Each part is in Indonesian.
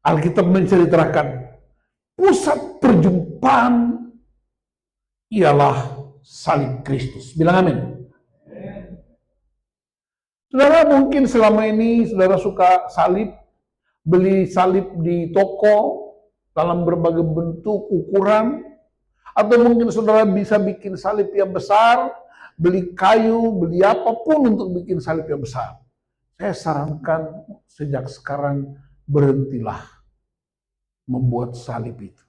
Alkitab menceritakan pusat perjumpaan ialah salib Kristus. Bilang amin. Saudara, mungkin selama ini saudara suka salib, beli salib di toko dalam berbagai bentuk, ukuran, atau mungkin saudara bisa bikin salib yang besar, beli kayu, beli apapun untuk bikin salib yang besar. Saya sarankan sejak sekarang berhentilah membuat salib itu.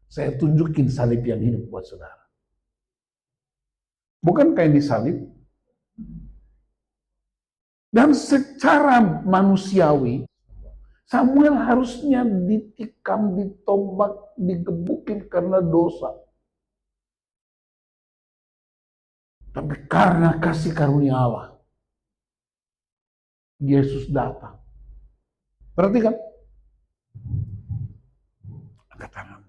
Saya tunjukin salib yang hidup buat saudara. Bukankah yang disalib? Dan secara manusiawi, Samuel harusnya ditikam, ditombak, digebukin karena dosa. Tapi karena kasih karunia Allah, Yesus datang. Perhatikan. Angkat tangan.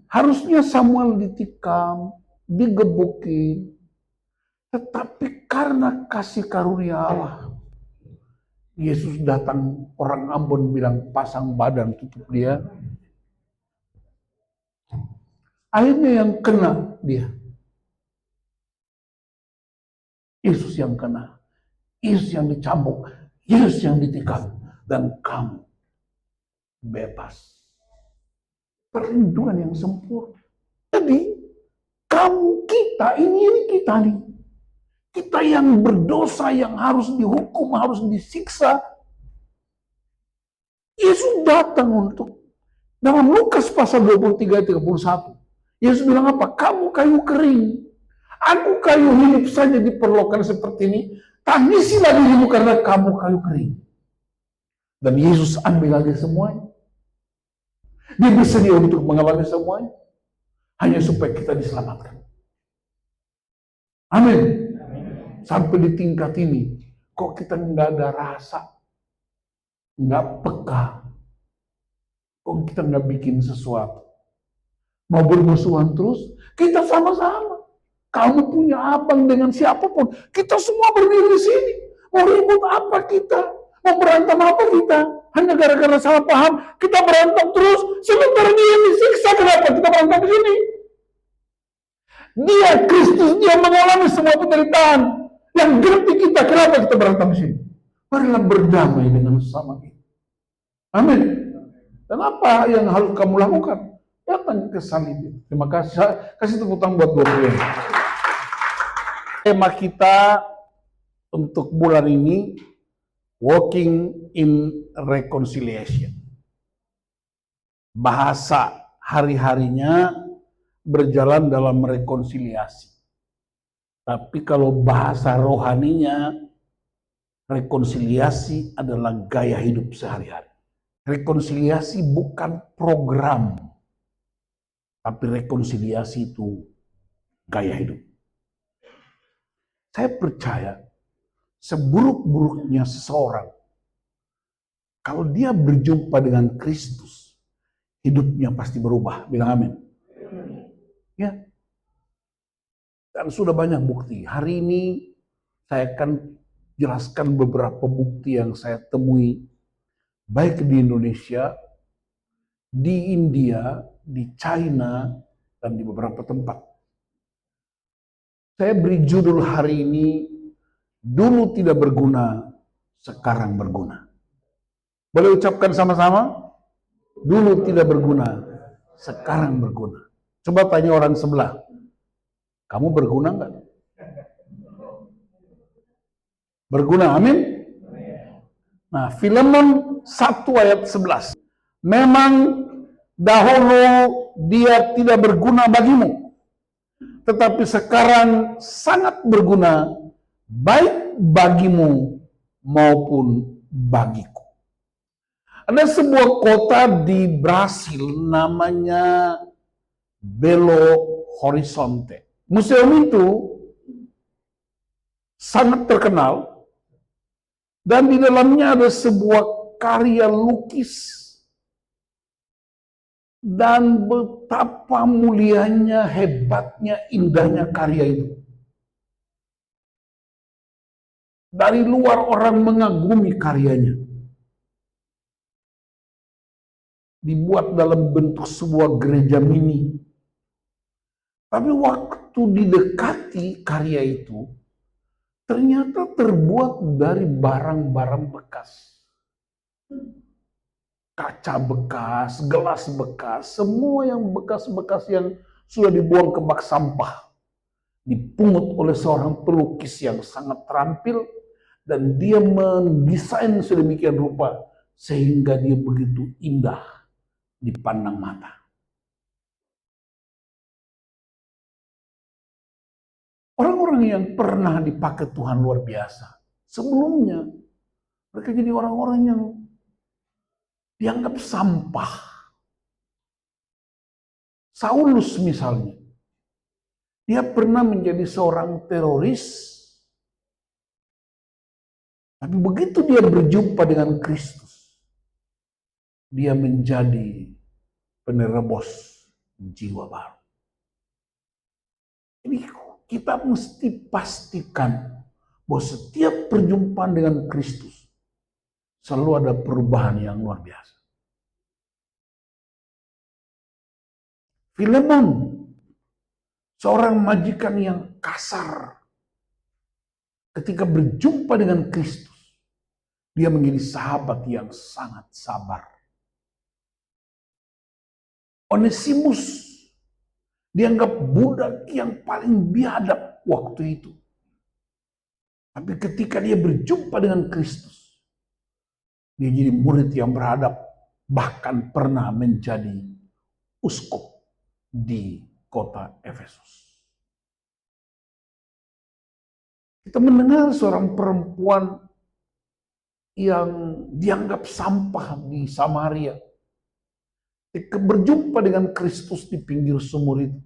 Harusnya Samuel ditikam, digebukin, tetapi karena kasih karunia Allah, Yesus datang, orang Ambon bilang pasang badan tutup dia. Akhirnya yang kena dia. Yesus yang kena. Yesus yang dicambuk. Yesus yang ditikam. Dan kamu bebas. Perlindungan yang sempurna. Jadi kamu, kita, ini kita nih. Kita yang berdosa, yang harus dihukum, harus disiksa. Yesus datang untuk, dalam Lukas pasal 23-31, Yesus bilang apa? Kamu kayu kering, aku kayu hidup saja diperlukan seperti ini. Tangisilah dirimu karena kamu kayu kering. Dan Yesus ambil lagi semuanya. Dia bersedia untuk mengalami semuanya, hanya supaya kita diselamatkan. Amin. Sampai di tingkat ini, kok kita nggak ada rasa, nggak peka, kok kita nggak bikin sesuatu. Mau bermusuhan terus, kita sama-sama. Kamu punya abang dengan siapapun, kita semua berdiri di sini. Mau ribut apa kita? Mau berantem apa kita? Hanya gara-gara salah paham, kita berantem terus. Sementara dia disiksa, kenapa kita berantem di sini? Dia Kristus, dia mengalami semua penderitaan. Yang ganti kita, kenapa kita berantem di sini? Marilah berdamai dengan sesama kita. Amin. Dan apa yang harus kamu lakukan? Datang ke salib. Terima kasih. Kasih tepuk tangan buat dua-duanya. Tema kita untuk bulan ini, Walking in Reconciliation. Bahasa hari-harinya berjalan dalam rekonsiliasi. Tapi kalau bahasa rohaninya, rekonsiliasi adalah gaya hidup sehari-hari. Rekonsiliasi bukan program, tapi rekonsiliasi itu gaya hidup. Saya percaya seburuk-buruknya seseorang, kalau dia berjumpa dengan Kristus, hidupnya pasti berubah. Bilang amin. Ya. Dan sudah banyak bukti. Hari ini saya akan jelaskan beberapa bukti yang saya temui baik di Indonesia, di India, di China, dan di beberapa tempat. Saya beri judul hari ini, dulu tidak berguna, sekarang berguna. Boleh ucapkan sama-sama? Dulu tidak berguna, sekarang berguna. Coba tanya orang sebelah, kamu berguna enggak? Berguna, amin? Nah, Filemon 1 ayat 11. Memang dahulu dia tidak berguna bagimu, tetapi sekarang sangat berguna, baik bagimu maupun bagiku. Ada sebuah kota di Brasil namanya Belo Horizonte. Museum itu sangat terkenal dan di dalamnya ada sebuah karya lukis dan betapa mulianya, hebatnya, indahnya karya itu. Dari luar orang mengagumi karyanya. dibuat dalam bentuk sebuah gereja mini. Tapi waktu didekati karya itu, ternyata terbuat dari barang-barang bekas. Kaca bekas, gelas bekas, semua yang bekas-bekas yang sudah dibuang ke bak sampah. Dipungut oleh seorang pelukis yang sangat terampil, dan dia mendesain sedemikian rupa sehingga dia begitu indah dipandang mata. Orang-orang yang pernah dipakai Tuhan luar biasa, sebelumnya mereka jadi orang-orang yang dianggap sampah. Saulus misalnya, dia pernah menjadi seorang teroris, tapi begitu dia berjumpa dengan Kristus, dia menjadi penerobos jiwa baru. Jadi kita mesti pastikan bahwa setiap perjumpaan dengan Kristus selalu ada perubahan yang luar biasa. Filemon, seorang majikan yang kasar, ketika berjumpa dengan Kristus, dia menjadi sahabat yang sangat sabar. Onesimus dianggap budak yang paling biadab waktu itu. Tapi ketika dia berjumpa dengan Kristus, dia jadi murid yang beradab, bahkan pernah menjadi uskup di kota Efesus. Kita mendengar seorang perempuan yang dianggap sampah di Samaria, ketika berjumpa dengan Kristus di pinggir sumur itu,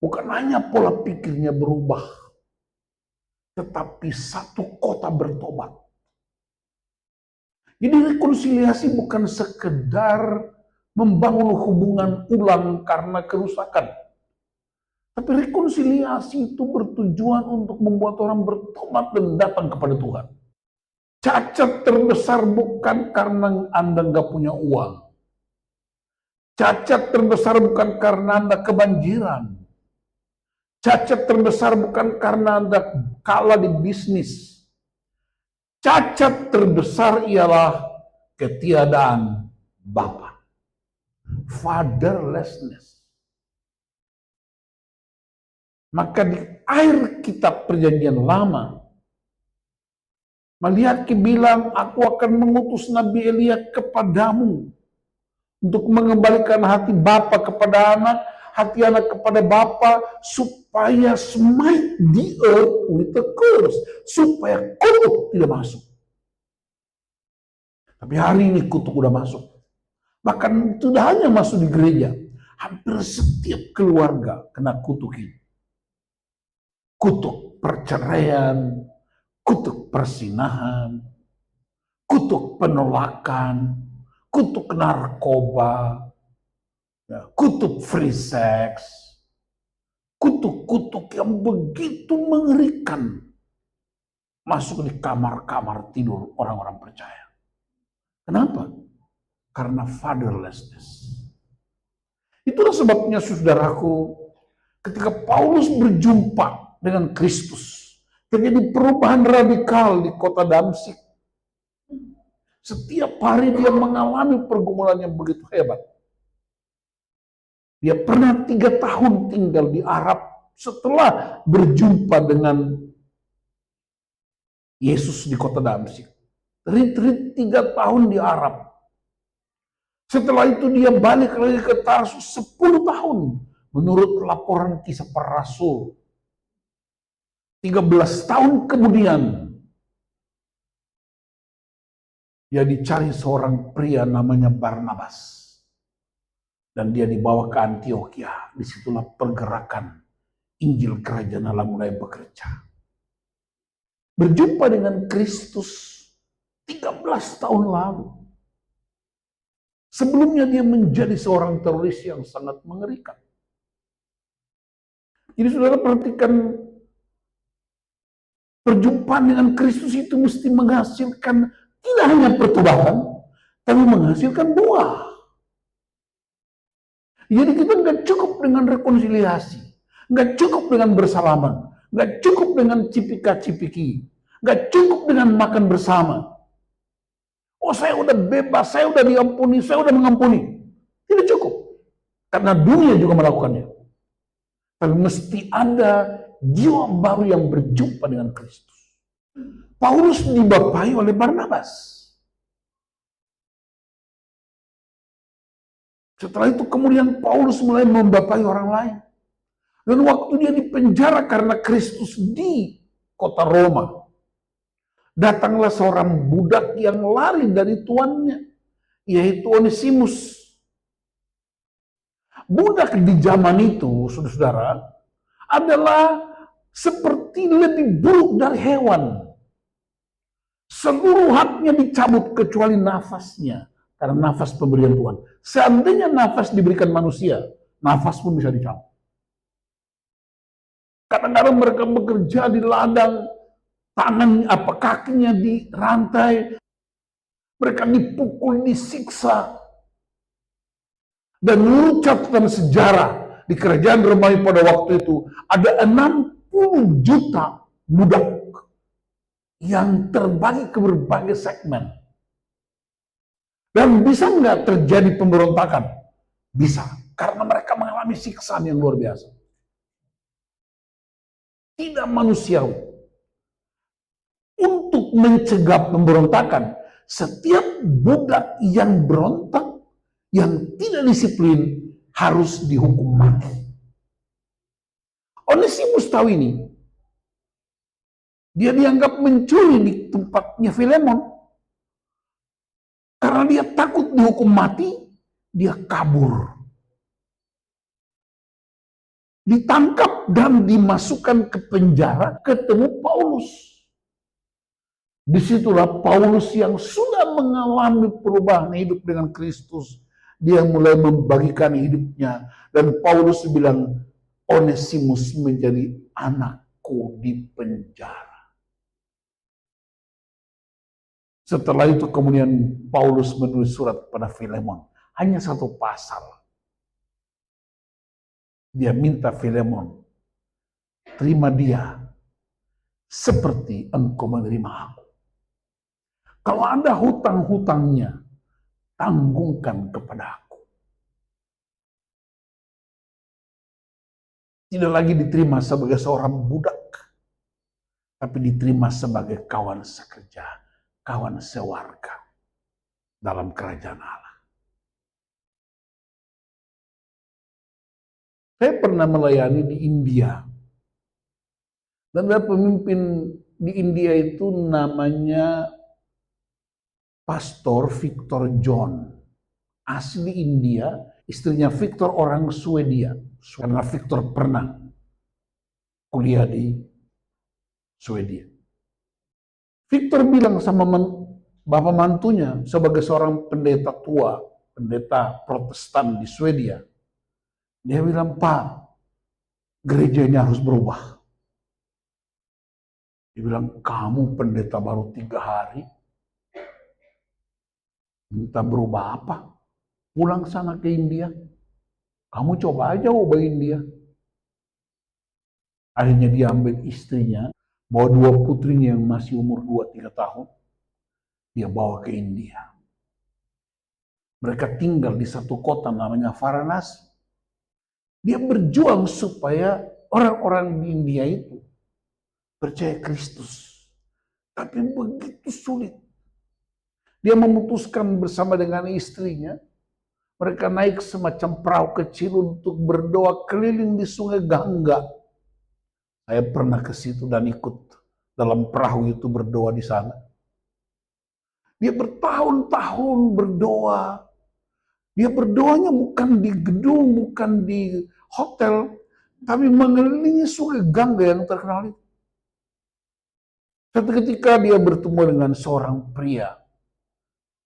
bukan hanya pola pikirnya berubah, tetapi satu kota bertobat. Jadi rekonsiliasi bukan sekedar membangun hubungan ulang karena kerusakan. Tapi rekonsiliasi itu bertujuan untuk membuat orang bertobat dan datang kepada Tuhan. Cacat terbesar bukan karena Anda nggak punya uang. Cacat terbesar bukan karena Anda kebanjiran. Cacat terbesar bukan karena Anda kalah di bisnis. Cacat terbesar ialah ketiadaan Bapa. Fatherlessness. Maka di akhir kitab Perjanjian Lama, Maliaki bilang, aku akan mengutus Nabi Elia kepadamu untuk mengembalikan hati bapa kepada anak, hati anak kepada bapa, supaya smite the earth with a curse, supaya kutuk tidak masuk. Tapi hari ini kutuk udah masuk. Bahkan tidak hanya masuk di gereja, hampir setiap keluarga kena kutuk ini. Kutuk perceraian, kutuk persinahan, kutuk penolakan, kutuk narkoba, kutuk free sex, kutuk-kutuk yang begitu mengerikan masuk di kamar-kamar tidur orang-orang percaya. Kenapa? Karena fatherlessness. Itulah sebabnya saudaraku, ketika Paulus berjumpa dengan Kristus, terjadi perubahan radikal di kota Damsyik. Setiap hari dia mengalami pergumulan yang begitu hebat. Dia pernah 3 tahun tinggal di Arab setelah berjumpa dengan Yesus di kota Damsyik. Retreat 3 tahun di Arab. Setelah itu dia balik lagi ke Tarsus 10 tahun. Menurut laporan Kisah Para Rasul. 13 tahun kemudian dia dicari seorang pria namanya Barnabas. Dan dia dibawa ke Antioquia. Disitulah pergerakan Injil Kerajaan Allah mulai bekerja. Berjumpa dengan Kristus 13 tahun lalu. Sebelumnya dia menjadi seorang teroris yang sangat mengerikan. Jadi saudara perhatikan, perjumpaan dengan Kristus itu mesti menghasilkan tidak hanya pertobatan, tapi menghasilkan buah. Jadi kita nggak cukup dengan rekonsiliasi, nggak cukup dengan bersalaman, nggak cukup dengan cipika-cipiki, nggak cukup dengan makan bersama. Oh, saya udah bebas, saya udah diampuni, saya udah mengampuni. Tidak cukup, karena dunia juga melakukannya. Tapi mesti ada jiwa baru yang berjumpa dengan Kristus. Paulus dibapai oleh Barnabas. Setelah itu kemudian Paulus mulai membapai orang lain. Dan waktu dia dipenjara karena Kristus di kota Roma, datanglah seorang budak yang lari dari tuannya, yaitu Onesimus. Budak di zaman itu, saudara-saudara, adalah seperti lebih buruk dari hewan. Seluruh haknya dicabut kecuali nafasnya. Karena nafas pemberian Tuhan. Seandainya nafas diberikan manusia, nafas pun bisa dicabut. Kadang-kadang mereka bekerja di ladang, kakinya di rantai, mereka dipukul, disiksa. Dan menurut catatan sejarah di kerajaan Romawi pada waktu itu, ada 60 juta budak yang terbagi ke berbagai segmen. Dan bisa nggak terjadi pemberontakan? Bisa, karena mereka mengalami siksaan yang luar biasa. Tidak manusiawi. Untuk mencegah pemberontakan, setiap budak yang berontak, yang tidak disiplin, harus dihukum mati. Onesimus tahu ini. Dia dianggap mencuri di tempatnya Filemon. Karena dia takut dihukum mati, dia kabur. Ditangkap dan dimasukkan ke penjara, ketemu Paulus. Disitulah Paulus yang sudah mengalami perubahan hidup dengan Kristus. Dia mulai membagikan hidupnya. Dan Paulus bilang, Onesimus menjadi anakku di penjara. Setelah itu kemudian Paulus menulis surat kepada Filemon. Hanya satu pasal. Dia minta Filemon, terima dia seperti engkau menerima aku. Kalau ada hutang-hutangnya, tanggungkan kepada aku. Tidak lagi diterima sebagai seorang budak, tapi diterima sebagai kawan sekerja, kawan sewarga dalam kerajaan Allah. Saya pernah melayani di India. Dan ada pemimpin di India itu namanya Pastor Victor John. Asli India, istrinya Victor orang Swedia. Karena Victor pernah kuliah di Swedia. Victor bilang sama bapak mantunya sebagai seorang pendeta tua, pendeta Protestan di Swedia. Dia bilang, Pak, gereja ini harus berubah. Dia bilang, kamu pendeta baru 3 hari, minta berubah apa? Pulang sana ke India. Kamu coba aja ubah India. Akhirnya dia ambil istrinya, bawa 2 putrinya yang masih umur 2-3 tahun. Dia bawa ke India. Mereka tinggal di satu kota namanya Varanasi. Dia berjuang supaya orang-orang di India itu percaya Kristus. Tapi begitu sulit. Dia memutuskan bersama dengan istrinya, mereka naik semacam perahu kecil untuk berdoa keliling di sungai Gangga. Saya pernah ke situ dan ikut dalam perahu itu berdoa di sana. Dia bertahun-tahun berdoa. Dia berdoanya bukan di gedung, bukan di hotel, tapi mengelilingi sungai Gangga yang terkenal itu. Suatu ketika dia bertemu dengan seorang pria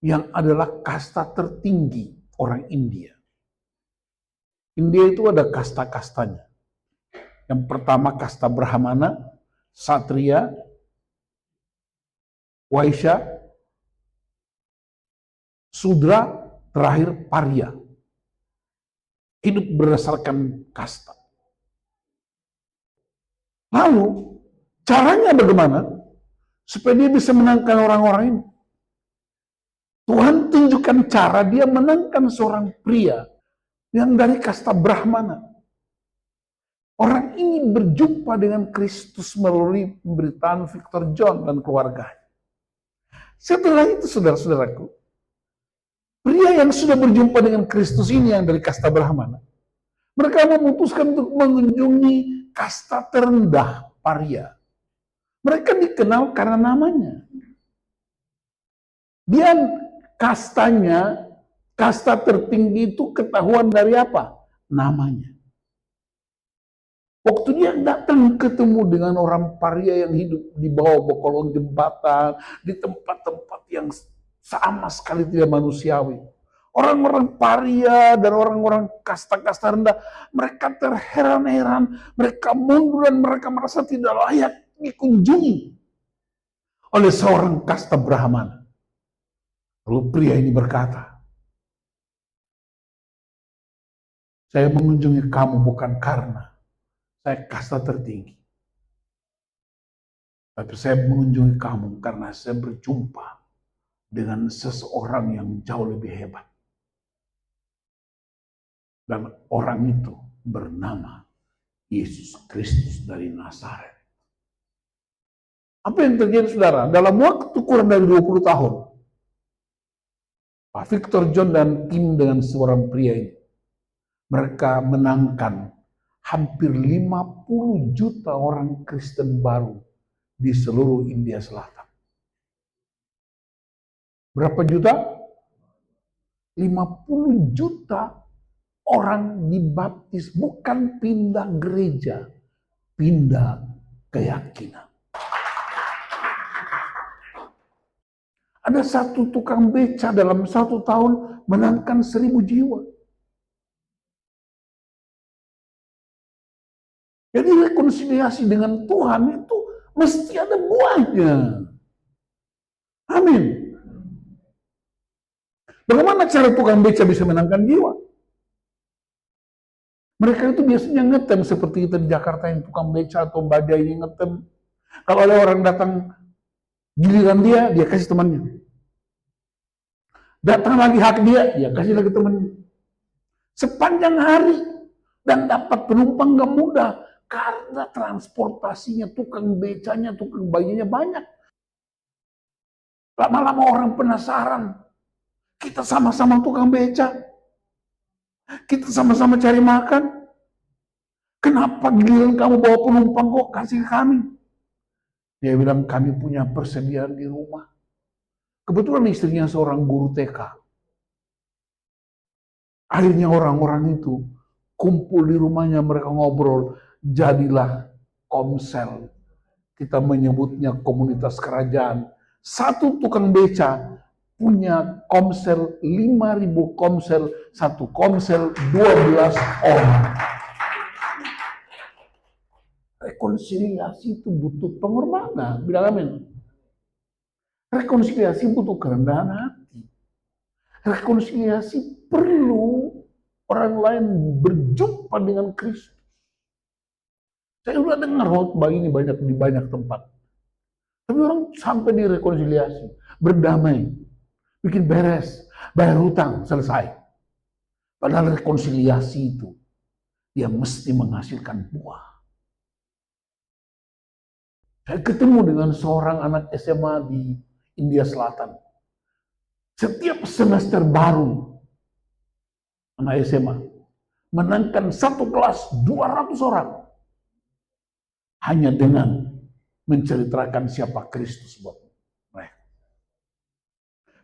yang adalah kasta tertinggi orang India. India itu ada kasta-kastanya. Yang pertama kasta Brahmana, Satria, Waisya, Sudra, terakhir paria. Hidup berdasarkan kasta. Lalu, caranya bagaimana? Supaya dia bisa menangkan orang-orang ini. Tuhan tunjukkan cara dia menangkan seorang pria yang dari kasta Brahmana. Orang ini berjumpa dengan Kristus melalui pemberitaan Victor John dan keluarganya. Setelah itu, saudara-saudaraku, pria yang sudah berjumpa dengan Kristus ini yang dari kasta Brahmana, mereka memutuskan untuk mengunjungi kasta terendah, paria. Mereka dikenal karena namanya. Dia kastanya, kasta tertinggi itu ketahuan dari apa? Namanya. Waktu dia datang ketemu dengan orang paria yang hidup di bawah kolong jembatan, di tempat-tempat yang sama sekali tidak manusiawi. Orang-orang paria dan orang-orang kasta-kasta rendah, mereka terheran-heran, mereka mundur dan mereka merasa tidak layak dikunjungi oleh seorang kasta Brahmana. Lalu pria ini berkata, saya mengunjungi kamu bukan karena saya kasta tertinggi, tapi saya mengunjungi kamu karena saya berjumpa dengan seseorang yang jauh lebih hebat. Dan orang itu bernama Yesus Kristus dari Nazaret. Apa yang terjadi, saudara? Dalam waktu kurang dari 20 tahun, Pak Victor John dan tim dengan seorang pria ini, mereka menangkan hampir 50 juta orang Kristen baru di seluruh India Selatan. Berapa juta? 50 juta orang dibaptis, bukan pindah gereja, pindah keyakinan. Ada satu tukang beca dalam 1 tahun menangkan 1000 jiwa. Jadi rekonsiliasi dengan Tuhan itu mesti ada buahnya. Amin. Bagaimana cara tukang beca bisa menangkan jiwa? Mereka itu biasanya ngetem seperti kita di Jakarta yang tukang beca atau bajai ini ngetem. Kalau ada orang datang, giliran dia kasih temannya. Datang lagi hak dia kasih lagi temannya. Sepanjang hari dan dapat penumpang gak mudah karena transportasinya, tukang becanya, tukang bayinya banyak. Lama-lama orang penasaran. Kita sama-sama tukang beca. Kita sama-sama cari makan. Kenapa giliran kamu bawa penumpang kok kasih kami? Dia bilang kami punya persediaan di rumah. Kebetulan istrinya seorang guru TK. Akhirnya orang-orang itu kumpul di rumahnya, mereka ngobrol. Jadilah komsel. Kita menyebutnya komunitas kerajaan. Satu tukang beca punya komsel 5.000 komsel, satu komsel 12 orang. Rekonsiliasi itu butuh pengorbanan. Bilang amin. Rekonsiliasi butuh kerendahan hati. Rekonsiliasi perlu orang lain berjumpa dengan Kristus. Saya udah dengar khotbah ini di banyak tempat. Tapi orang sampai di rekonsiliasi, berdamai, bikin beres, bayar hutang, selesai. Padahal rekonsiliasi itu, dia mesti menghasilkan buah. Saya ketemu dengan seorang anak SMA di India Selatan. Setiap semester baru, anak SMA, menangkan satu kelas 200 orang. Hanya dengan menceritakan siapa Kristus buat mereka.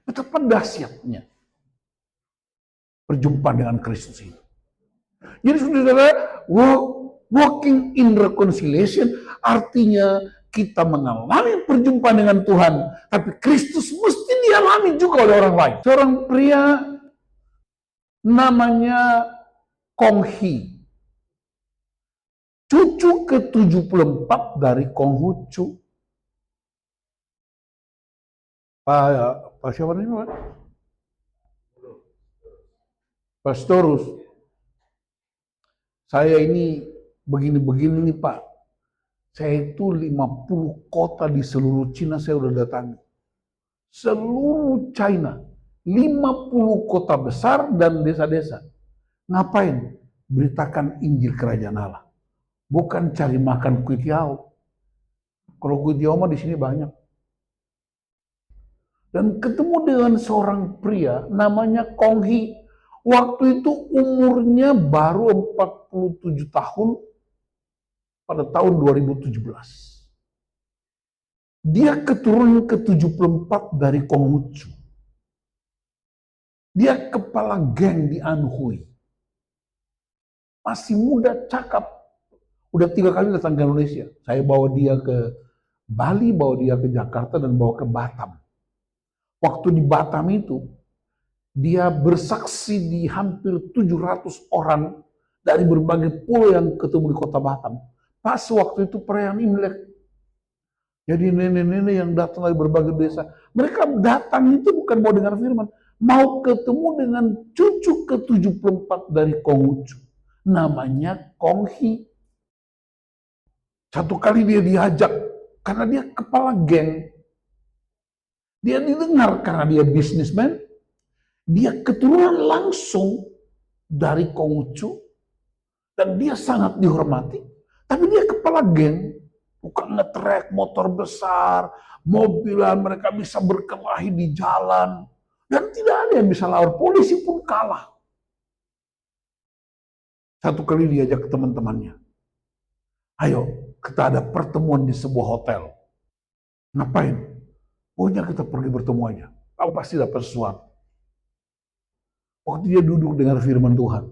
Betapa dahsyatnya perjumpaan dengan Kristus ini. Jadi saudara, walking in reconciliation artinya kita mengalami perjumpaan dengan Tuhan, tapi Kristus mesti dialami juga oleh orang lain. Seorang pria namanya Kong Hee, cucu ke-74 dari Konghucu. Pak siapa namanya? Pastorus, saya ini begini-begini nih Pak. Saya itu 50 kota di seluruh Cina saya udah datangi. Seluruh China, 50 kota besar dan desa-desa. Ngapain? Beritakan Injil Kerajaan Allah. Bukan cari makan kuitiau. Kalau kuitiau mah di sini banyak. Dan ketemu dengan seorang pria namanya Kong Hee. Waktu itu umurnya baru 47 tahun pada tahun 2017. Dia keturunan ke-74 dari Konghucu. Dia kepala geng di Anhui. Masih muda, cakap. Udah 3 kali datang ke Indonesia. Saya bawa dia ke Bali, bawa dia ke Jakarta, dan bawa ke Batam. Waktu di Batam itu, dia bersaksi di hampir 700 orang dari berbagai pulau yang ketemu di kota Batam. Pas waktu itu perayaan Imlek. Jadi nenek-nenek yang datang dari berbagai desa, mereka datang itu bukan mau dengar firman, mau ketemu dengan cucu ke-74 dari Konghucu. Namanya Kong Hee. Satu kali dia diajak, karena dia kepala geng. Dia didengar karena dia bisnismen. Dia keturunan langsung dari Konghucu. Dan dia sangat dihormati. Tapi dia kepala geng. Bukan ngetrek motor besar, mobilan, mereka bisa berkelahi di jalan. Dan tidak ada yang bisa lawan, polisi pun kalah. Satu kali diajak ke teman-temannya. Ayo, kita ada pertemuan di sebuah hotel. Ngapain? Pokoknya kita pergi bertemu aja. Kamu pasti dapat sesuatu. Waktu dia duduk dengar firman Tuhan.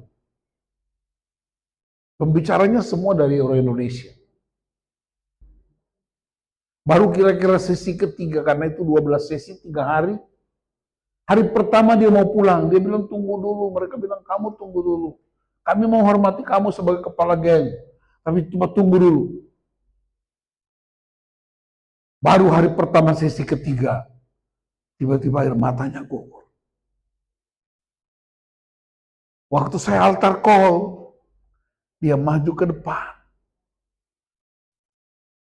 Pembicaranya semua dari orang Indonesia. Baru kira-kira sesi ketiga, karena itu 12 sesi 3 hari. Hari pertama dia mau pulang, dia bilang tunggu dulu. Mereka bilang kamu tunggu dulu. Kami mau hormati kamu sebagai kepala geng. Tapi cuma tunggu dulu. Baru hari pertama sesi ketiga, tiba-tiba air matanya gugur. Waktu saya altar call, dia maju ke depan.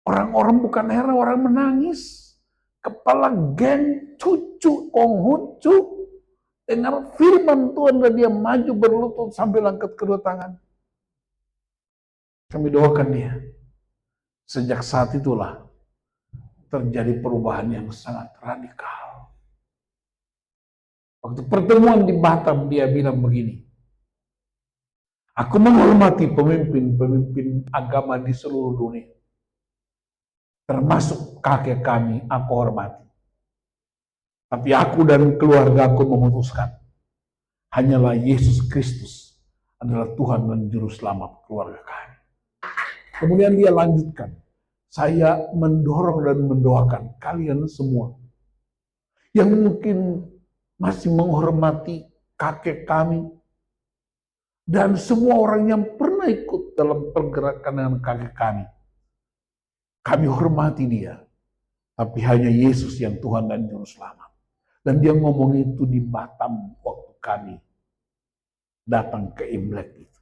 Orang-orang bukan heran, orang menangis. Kepala geng cucu Konghucu dengar firman Tuhan dan dia maju berlutut sambil angkat kedua tangan. Kami doakan dia. Sejak saat itulah terjadi perubahan yang sangat radikal. Waktu pertemuan di Batam dia bilang begini. Aku menghormati pemimpin-pemimpin agama di seluruh dunia. Termasuk kakek kami, aku hormati. Tapi aku dan keluarga aku memutuskan, hanyalah Yesus Kristus adalah Tuhan dan Juru Selamat keluarga kami. Kemudian dia lanjutkan, saya mendorong dan mendoakan kalian semua yang mungkin masih menghormati kakek kami dan semua orang yang pernah ikut dalam pergerakan dengan kakek kami. Kami hormati dia, tapi hanya Yesus yang Tuhan dan Juru Selamat. Dan dia ngomong itu di Batam waktu kami datang ke Imlek itu.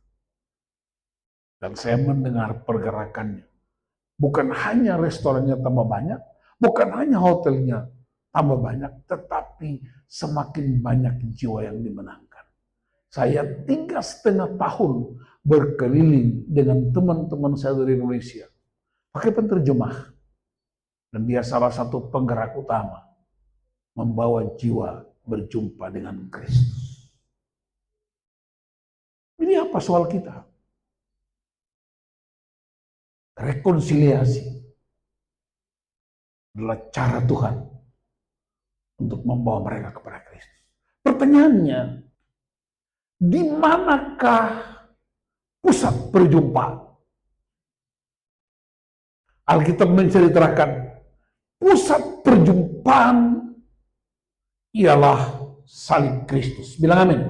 Dan saya mendengar pergerakannya. Bukan hanya restorannya tambah banyak, bukan hanya hotelnya tambah banyak, tetapi semakin banyak jiwa yang dimenangkan. Saya 3,5 tahun berkeliling dengan teman-teman saya dari Indonesia. Pakai penterjemah. Dan dia salah satu penggerak utama. Membawa jiwa berjumpa dengan Kristus. Ini apa soal kita? Rekonsiliasi adalah cara Tuhan untuk membawa mereka kepada Kristus. Pertanyaannya, di manakah pusat perjumpaan? Alkitab menceritakan pusat perjumpaan ialah salib Kristus. Bilang amin.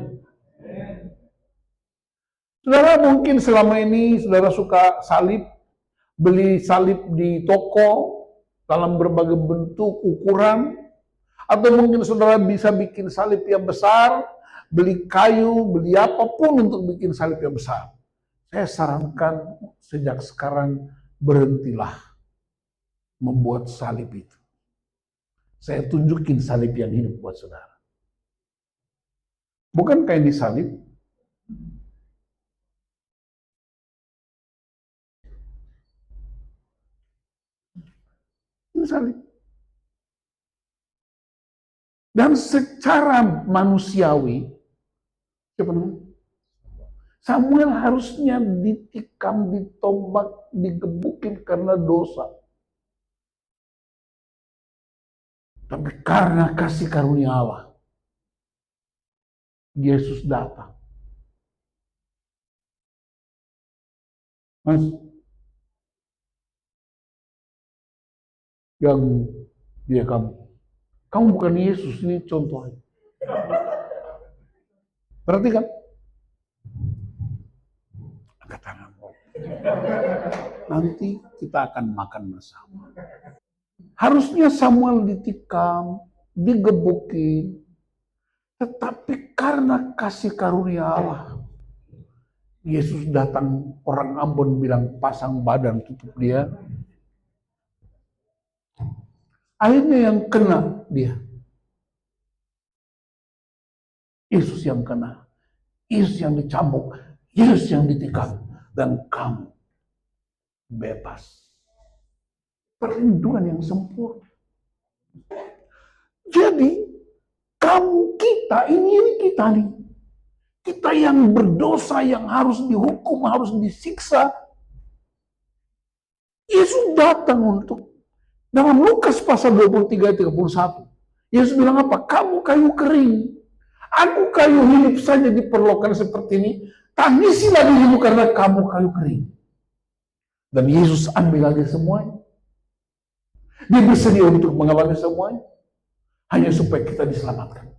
Saudara mungkin selama ini saudara suka salib, beli salib di toko dalam berbagai bentuk, ukuran, atau mungkin saudara bisa bikin salib yang besar, beli kayu, beli apapun untuk bikin salib yang besar. Saya sarankan sejak sekarang berhentilah membuat salib itu. Saya tunjukin salib yang hidup buat saudara. Bukan kayak disalib, ini salib. Dan secara manusiawi, Samuel harusnya ditikam, ditombak, digebukin karena dosa. Tapi karena kasih karunia Allah, Yesus datang. Mas, yang dia kamu bukan Yesus, ini contohnya. Perhatikan. Angkat tanganmu. Nanti kita akan makan bersama. Harusnya Samuel ditikam, digebukin, tetapi karena kasih karunia Allah, Yesus datang, orang Ambon bilang pasang badan tutup dia. Akhirnya yang kena dia. Yesus yang kena. Yesus yang dicambuk. Yesus yang ditikam. Dan kamu bebas. Perlindungan yang sempurna. Jadi, kita nih. Kita yang berdosa, yang harus dihukum, harus disiksa. Yesus datang untuk, dalam Lukas pasal 23-31, Yesus bilang apa? Kamu kayu kering. Aku kayu hidup saja diperlukan seperti ini. Tangisilah dirimu karena kamu kayu kering. Dan Yesus ambil lagi semuanya. Dia bersedia untuk mengalami semuanya. Hanya supaya kita diselamatkan.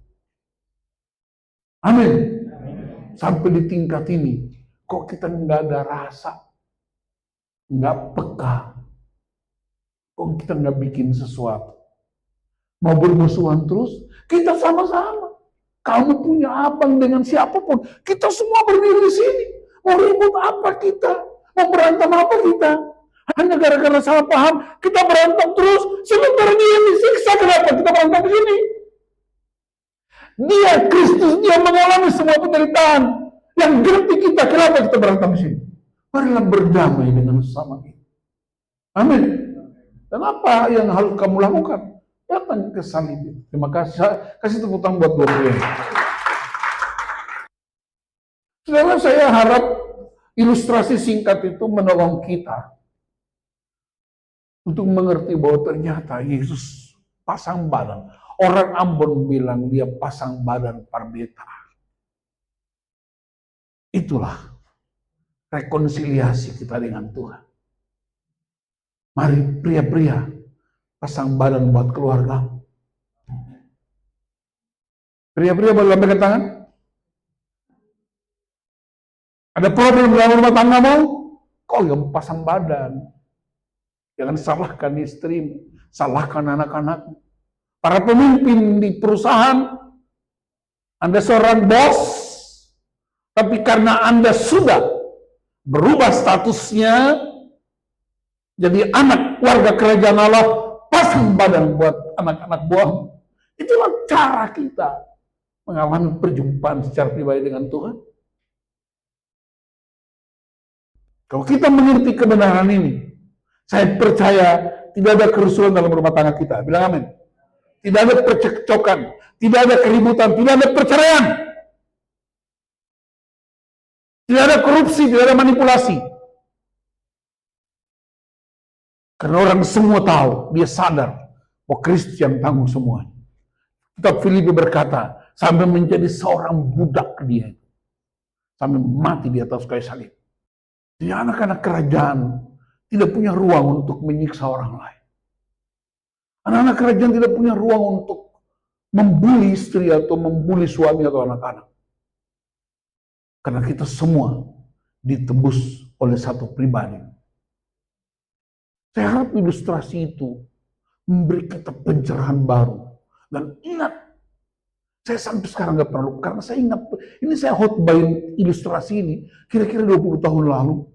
Amin. Sampai di tingkat ini, kok kita nggak ada rasa, nggak peka, kok kita nggak bikin sesuatu. Mau bermusuhan terus, kita sama-sama. Kamu punya abang dengan siapapun, kita semua berdiri di sini. Mau ribut apa kita? Mau berantem apa kita? Hanya gara-gara salah paham, kita berantem terus. Sementara dia disiksa, kenapa kita berantem di sini? Dia Kristus, dia mengalami semua penderitaan. Yang gerti kita, kenapa kita berantem di sini? Marilah berdamai dengan sesama kita. Amin. Dan apa yang harus kamu lakukan? Datang ke salib. Terima kasih. Kasih tepuk tangan buat Tuhan. Saudara, saya harap ilustrasi singkat itu menolong kita untuk mengerti bahwa ternyata Yesus pasang badan. Orang Ambon bilang dia pasang badan parbeta. Itulah rekonsiliasi kita dengan Tuhan. Mari pria-pria pasang badan buat keluarga. Pria-pria boleh lambaikan tangan. Ada problem dalam rumah tanggamu? Kau yang pasang badan. Jangan salahkan istrimu, salahkan anak-anakmu. Para pemimpin di perusahaan, Anda seorang bos, tapi karena Anda sudah berubah statusnya jadi anak warga kerajaan Allah, pasang badan buat anak-anak buahmu. Itulah cara kita mengalami perjumpaan secara pribadi dengan Tuhan. Kalau kita mengerti kebenaran ini, saya percaya tidak ada kerusuhan dalam rumah tangga kita. Bilang amin. Tidak ada percekcokan, tidak ada keributan, tidak ada perceraian. Tidak ada korupsi, tidak ada manipulasi. Karena orang semua tahu, dia sadar bahwa Kristus yang tanggung semuanya. Kitab Filipi berkata, sampai menjadi seorang budak dia. Sampai mati di atas kayu salib. Jadi anak-anak kerajaan tidak punya ruang untuk menyiksa orang lain. Anak-anak kerajaan tidak punya ruang untuk membuli istri atau membuli suami atau anak-anak. Karena kita semua ditebus oleh satu pribadi. Saya harap ilustrasi itu memberi kita pencerahan baru. Dan ingat, Saya sampai sekarang nggak pernah lupa, karena saya ingat, ini saya hotbain ilustrasi ini, kira-kira 20 tahun lalu,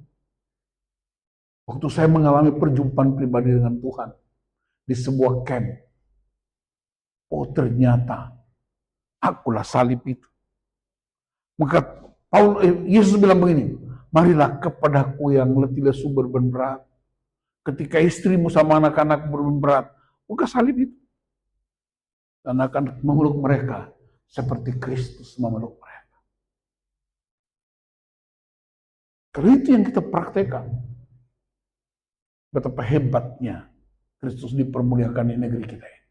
waktu saya mengalami perjumpaan pribadi dengan Tuhan, di sebuah camp. Oh ternyata, akulah salib itu. Maka Yesus bilang begini, marilah kepadaku yang letih lesu beban berat. Ketika istrimu sama anak-anak beban berat, buka salib itu. Dan akan memeluk mereka seperti Kristus memeluk mereka. Karena itu yang kita praktekkan. Betapa hebatnya Kristus dipermuliakan di negeri kita ini.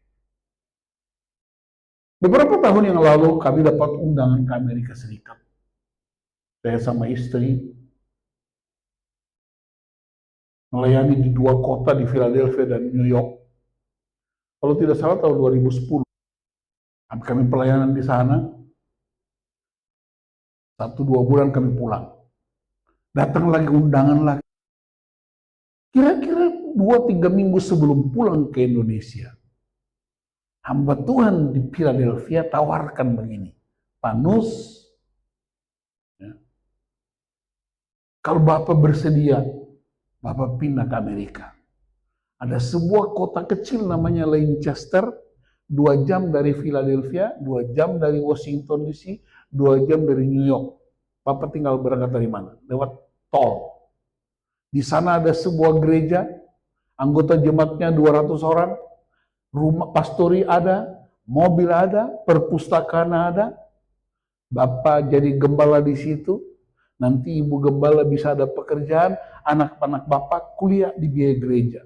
Beberapa tahun yang lalu kami dapat undangan ke Amerika Serikat. Saya sama istri melayani di 2 kota di Philadelphia dan New York. Kalau tidak salah tahun 2010. Kami pelayanan di sana. 1-2 bulan kami pulang. Datang lagi undangan lagi. Kira-kira 2-3 minggu sebelum pulang ke Indonesia, hamba Tuhan di Philadelphia tawarkan begini, Pak Nus, ya, kalau Bapak bersedia, Bapak pindah ke Amerika. Ada sebuah kota kecil namanya Lancaster, 2 jam dari Philadelphia, 2 jam dari Washington DC, 2 jam dari New York. Bapak tinggal berangkat dari mana? Lewat tol. Di sana ada sebuah gereja, anggota jemaatnya 200 orang, rumah pastori ada, mobil ada, perpustakaan ada. Bapak jadi gembala di situ, nanti ibu gembala bisa ada pekerjaan, anak-anak Bapak kuliah di biaya gereja.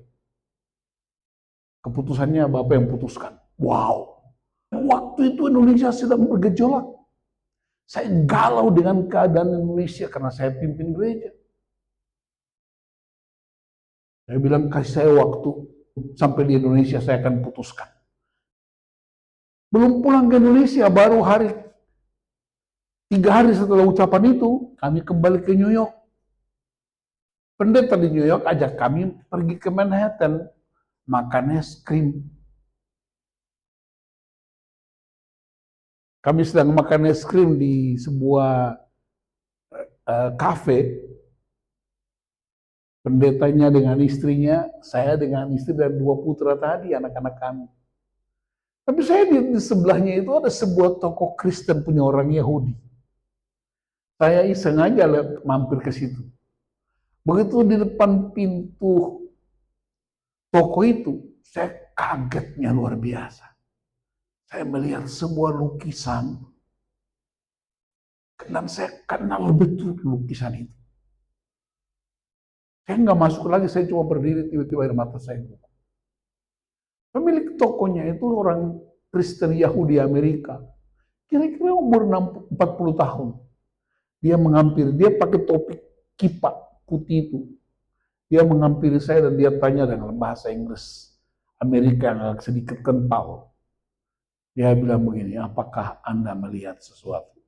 Keputusannya Bapak yang putuskan. Wow. Waktu itu Indonesia sedang bergejolak. Saya galau dengan keadaan Indonesia karena saya pimpin gereja. Saya bilang, kasih saya waktu sampai di Indonesia saya akan putuskan. Belum pulang ke Indonesia, baru 3 hari setelah ucapan itu, kami kembali ke New York. Pendeta di New York ajak kami pergi ke Manhattan, makan es krim. Kami sedang makan es krim di sebuah kafe. Pendetanya dengan istrinya, saya dengan istri dan 2 putra tadi, anak-anak kami. Tapi saya di sebelahnya itu ada sebuah toko Kristen punya orang Yahudi. Saya iseng aja mampir ke situ. Begitu di depan pintu toko itu, saya kagetnya luar biasa. Saya melihat sebuah lukisan, dan saya kenal betul lukisan itu. Saya nggak masuk lagi, saya cuma berdiri, tiba-tiba air mata saya buka. Pemilik tokonya itu orang Kristen Yahudi Amerika. Kira-kira umur 40 tahun. Dia menghampiri, dia pakai topi kipak putih itu. Dia menghampiri saya dan dia tanya dengan bahasa Inggris Amerika yang agak sedikit kental. Dia bilang begini, apakah Anda melihat sesuatu?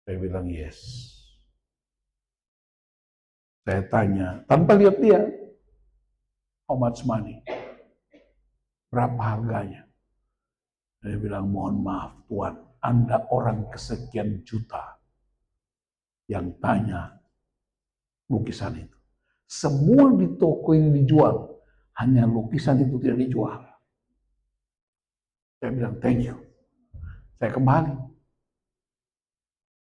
Saya bilang yes. Saya tanya, tanpa lihat dia, how much money? Berapa harganya? Saya bilang, mohon maaf Tuan, Anda orang kesekian juta yang tanya lukisan itu. Semua di toko ini dijual, hanya lukisan itu tidak dijual. Saya bilang, thank you. Saya kembali.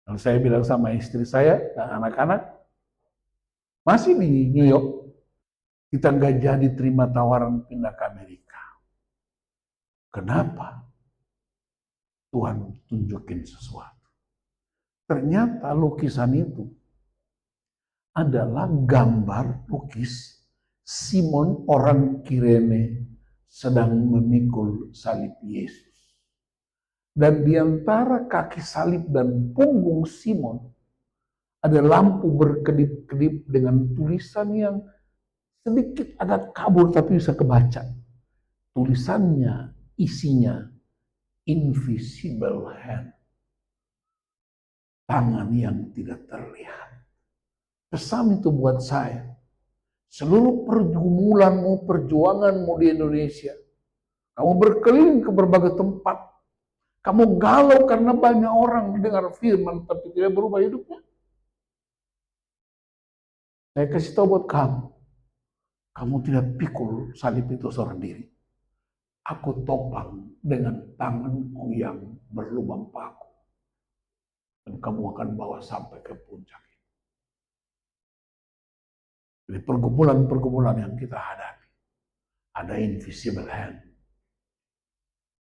Dan saya bilang sama istri saya dan anak-anak, masih di New York, kita nggak jadi terima tawaran pindah ke Amerika. Kenapa? Tuhan tunjukin sesuatu. Ternyata lukisan itu adalah gambar lukis Simon orang Kirene sedang memikul salib Yesus. Dan di antara kaki salib dan punggung Simon ada lampu berkedip-kedip dengan tulisan yang sedikit agak kabur tapi bisa kebaca. Tulisannya, isinya, invisible hand. Tangan yang tidak terlihat. Pesan itu buat saya. Seluruh pergumulanmu, perjuanganmu di Indonesia. Kamu berkeliling ke berbagai tempat. Kamu galau karena banyak orang mendengar firman tapi tidak berubah hidupnya. Saya kasih tahu buat kamu, kamu tidak pikul salib itu seorang diri. Aku topang dengan tanganku yang berlubang paku. Dan kamu akan bawa sampai ke puncak. Jadi pergumulan-pergumulan yang kita hadapi, ada invisible hand.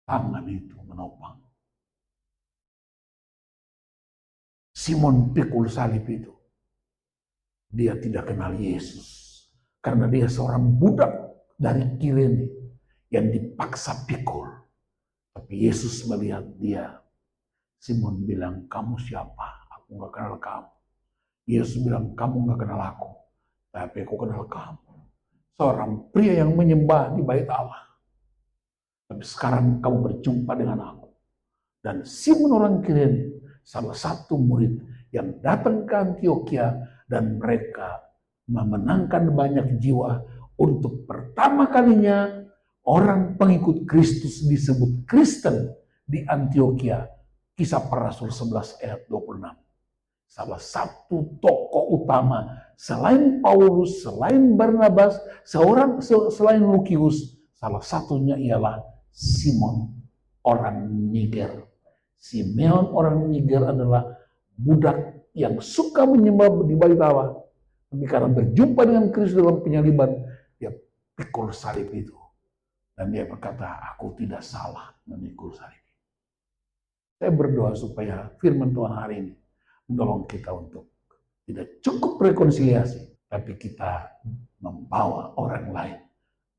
Tangan itu menopang. Simon pikul salib itu. Dia tidak kenal Yesus. Karena dia seorang budak dari Kirene yang dipaksa pikul. Tapi Yesus melihat dia. Simon bilang, kamu siapa? Aku gak kenal kamu. Yesus bilang, kamu gak kenal aku. Tapi aku kenal kamu. Seorang pria yang menyembah di bait Allah. Tapi sekarang kamu berjumpa dengan aku. Dan Simon orang Kirene, salah satu murid yang datang ke Antioquia dan mereka memenangkan banyak jiwa. Untuk pertama kalinya orang pengikut Kristus disebut Kristen di Antioquia. Kisah Para Rasul 11 ayat 26. Salah satu tokoh utama selain Paulus, selain Barnabas, selain Lukius, salah satunya ialah Simon orang Niger. Simeon orang Niger adalah budak yang suka menyembah di bait Allah. Tapi karena berjumpa dengan Kristus dalam penyaliban, dia pikul salib itu. Dan dia berkata, aku tidak salah memikul salib. Saya berdoa supaya firman Tuhan hari ini menolong kita untuk tidak cukup rekonsiliasi, tapi kita membawa orang lain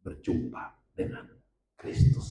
berjumpa dengan Kristus.